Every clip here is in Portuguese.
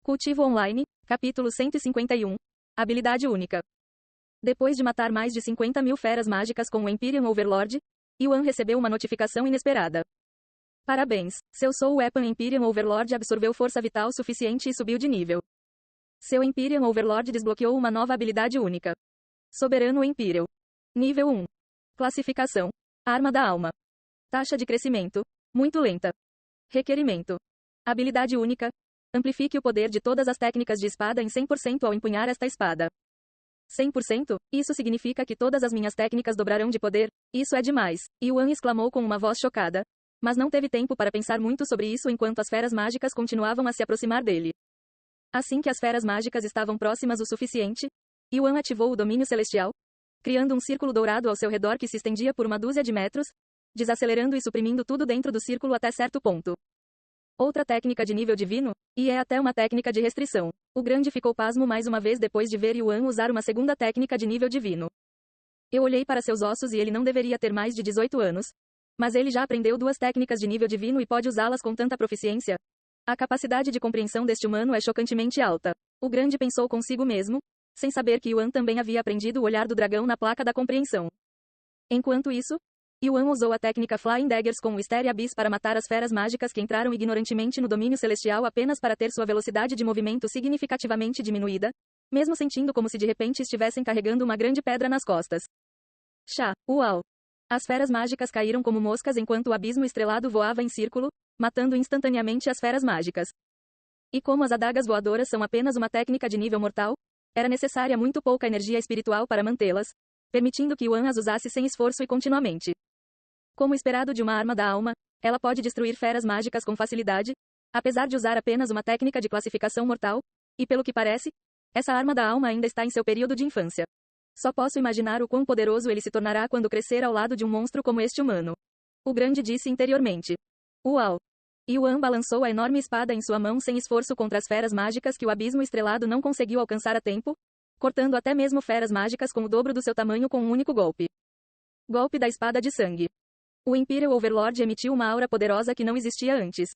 Cultivo Online, capítulo 151. Habilidade única. Depois de matar mais de 50.000 feras mágicas com o Empyrean Overlord, Yuan recebeu uma notificação inesperada. Parabéns, seu Soul Weapon Empyrean Overlord absorveu força vital suficiente e subiu de nível. Seu Empyrean Overlord desbloqueou uma nova habilidade única. Soberano Empyrean. Nível 1. Classificação. Arma da alma. Taxa de crescimento. Muito lenta. Requerimento. Habilidade única. Amplifique o poder de todas as técnicas de espada em 100% ao empunhar esta espada. 100%? Isso significa que todas as minhas técnicas dobrarão de poder? Isso é demais, Yuan exclamou com uma voz chocada. Mas não teve tempo para pensar muito sobre isso enquanto as feras mágicas continuavam a se aproximar dele. Assim que as feras mágicas estavam próximas o suficiente, Yuan ativou o domínio celestial, criando um círculo dourado ao seu redor que se estendia por uma dúzia de metros, desacelerando e suprimindo tudo dentro do círculo até certo ponto. Outra técnica de nível divino, e é até uma técnica de restrição. O grande ficou pasmo mais uma vez depois de ver Yuan usar uma segunda técnica de nível divino. Eu olhei para seus ossos e ele não deveria ter mais de 18 anos. Mas ele já aprendeu duas técnicas de nível divino e pode usá-las com tanta proficiência. A capacidade de compreensão deste humano é chocantemente alta. O grande pensou consigo mesmo, sem saber que Yuan também havia aprendido o olhar do dragão na placa da compreensão. Enquanto isso, Yuan usou a técnica Flying Daggers com o Styria Abyss para matar as feras mágicas que entraram ignorantemente no domínio celestial apenas para ter sua velocidade de movimento significativamente diminuída, mesmo sentindo como se de repente estivessem carregando uma grande pedra nas costas. Chá, uau! As feras mágicas caíram como moscas enquanto o abismo estrelado voava em círculo, matando instantaneamente as feras mágicas. E como as adagas voadoras são apenas uma técnica de nível mortal, era necessária muito pouca energia espiritual para mantê-las, permitindo que Yuan as usasse sem esforço e continuamente. Como esperado de uma arma da alma, ela pode destruir feras mágicas com facilidade, apesar de usar apenas uma técnica de classificação mortal, e pelo que parece, essa arma da alma ainda está em seu período de infância. Só posso imaginar o quão poderoso ele se tornará quando crescer ao lado de um monstro como este humano. O grande disse interiormente. Uau! Yuan balançou a enorme espada em sua mão sem esforço contra as feras mágicas que o abismo estrelado não conseguiu alcançar a tempo, cortando até mesmo feras mágicas com o dobro do seu tamanho com um único golpe. Golpe da espada de sangue. O Imperial Overlord emitiu uma aura poderosa que não existia antes.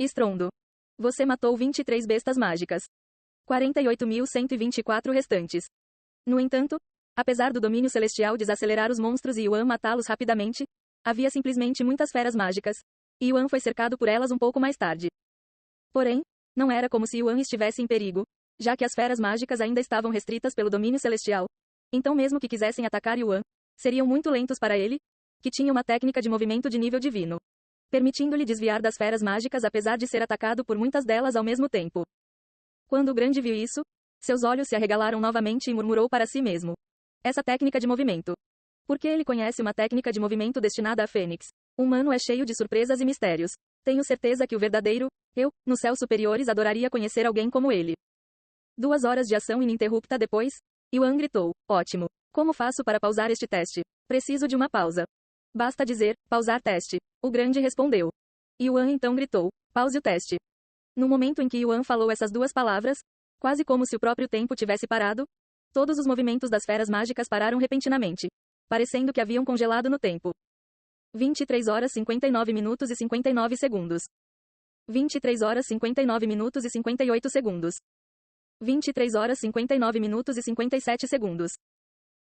Estrondo. Você matou 23 bestas mágicas. 48.124 restantes. No entanto, apesar do domínio celestial desacelerar os monstros e Yuan matá-los rapidamente, havia simplesmente muitas feras mágicas, e Yuan foi cercado por elas um pouco mais tarde. Porém, não era como se Yuan estivesse em perigo, já que as feras mágicas ainda estavam restritas pelo domínio celestial. Então mesmo que quisessem atacar Yuan, seriam muito lentos para ele, que tinha uma técnica de movimento de nível divino, permitindo-lhe desviar das feras mágicas apesar de ser atacado por muitas delas ao mesmo tempo. Quando o grande viu isso, seus olhos se arregalaram novamente e murmurou para si mesmo. Essa técnica de movimento. Porque ele conhece uma técnica de movimento destinada a Fênix. O humano é cheio de surpresas e mistérios. Tenho certeza que o verdadeiro, eu, nos céus superiores adoraria conhecer alguém como ele. 2 horas de ação ininterrupta depois, Yuan gritou, ótimo. Como faço para pausar este teste? Preciso de uma pausa. Basta dizer, pausar teste. O grande respondeu. Yuan então gritou, pause o teste. No momento em que Yuan falou essas duas palavras, quase como se o próprio tempo tivesse parado, todos os movimentos das feras mágicas pararam repentinamente, parecendo que haviam congelado no tempo. 23 horas 59 minutos e 59 segundos. 23 horas 59 minutos e 58 segundos. 23 horas 59 minutos e 57 segundos.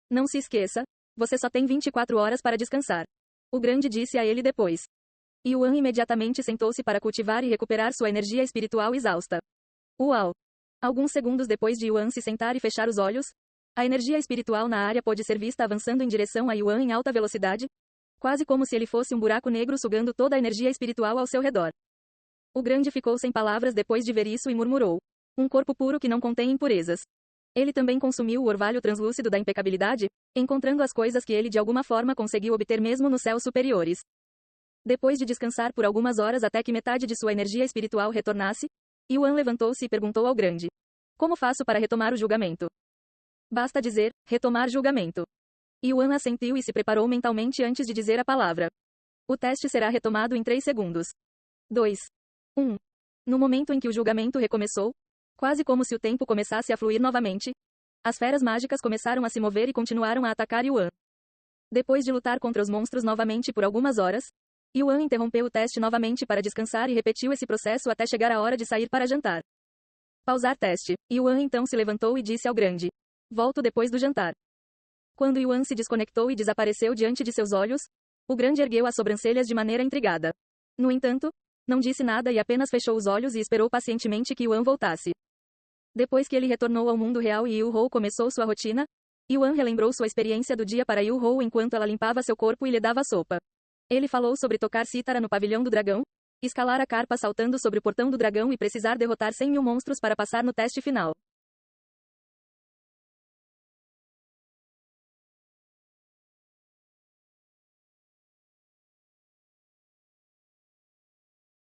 Não se esqueça, você só tem 24 horas para descansar. O grande disse a ele depois. Yuan imediatamente sentou-se para cultivar e recuperar sua energia espiritual exausta. Uau! Alguns segundos depois de Yuan se sentar e fechar os olhos, a energia espiritual na área pôde ser vista avançando em direção a Yuan em alta velocidade, quase como se ele fosse um buraco negro sugando toda a energia espiritual ao seu redor. O grande ficou sem palavras depois de ver isso e murmurou. Um corpo puro que não contém impurezas. Ele também consumiu o orvalho translúcido da impecabilidade, encontrando as coisas que ele de alguma forma conseguiu obter mesmo nos céus superiores. Depois de descansar por algumas horas até que metade de sua energia espiritual retornasse, Yuan levantou-se e perguntou ao grande. Como faço para retomar o julgamento? Basta dizer, retomar julgamento. Yuan assentiu e se preparou mentalmente antes de dizer a palavra. O teste será retomado em 3 segundos. 2. 1. No momento em que o julgamento recomeçou, quase como se o tempo começasse a fluir novamente, as feras mágicas começaram a se mover e continuaram a atacar Yuan. Depois de lutar contra os monstros novamente por algumas horas, Yuan interrompeu o teste novamente para descansar e repetiu esse processo até chegar a hora de sair para jantar. Pausar teste. Yuan então se levantou e disse ao grande. Volto depois do jantar. Quando Yuan se desconectou e desapareceu diante de seus olhos, o grande ergueu as sobrancelhas de maneira intrigada. No entanto, não disse nada e apenas fechou os olhos e esperou pacientemente que Yuan voltasse. Depois que ele retornou ao mundo real e Yu-Hou começou sua rotina, Yuan relembrou sua experiência do dia para Yu-Hou enquanto ela limpava seu corpo e lhe dava sopa. Ele falou sobre tocar cítara no pavilhão do dragão, escalar a carpa saltando sobre o portão do dragão e precisar derrotar 100.000 monstros para passar no teste final.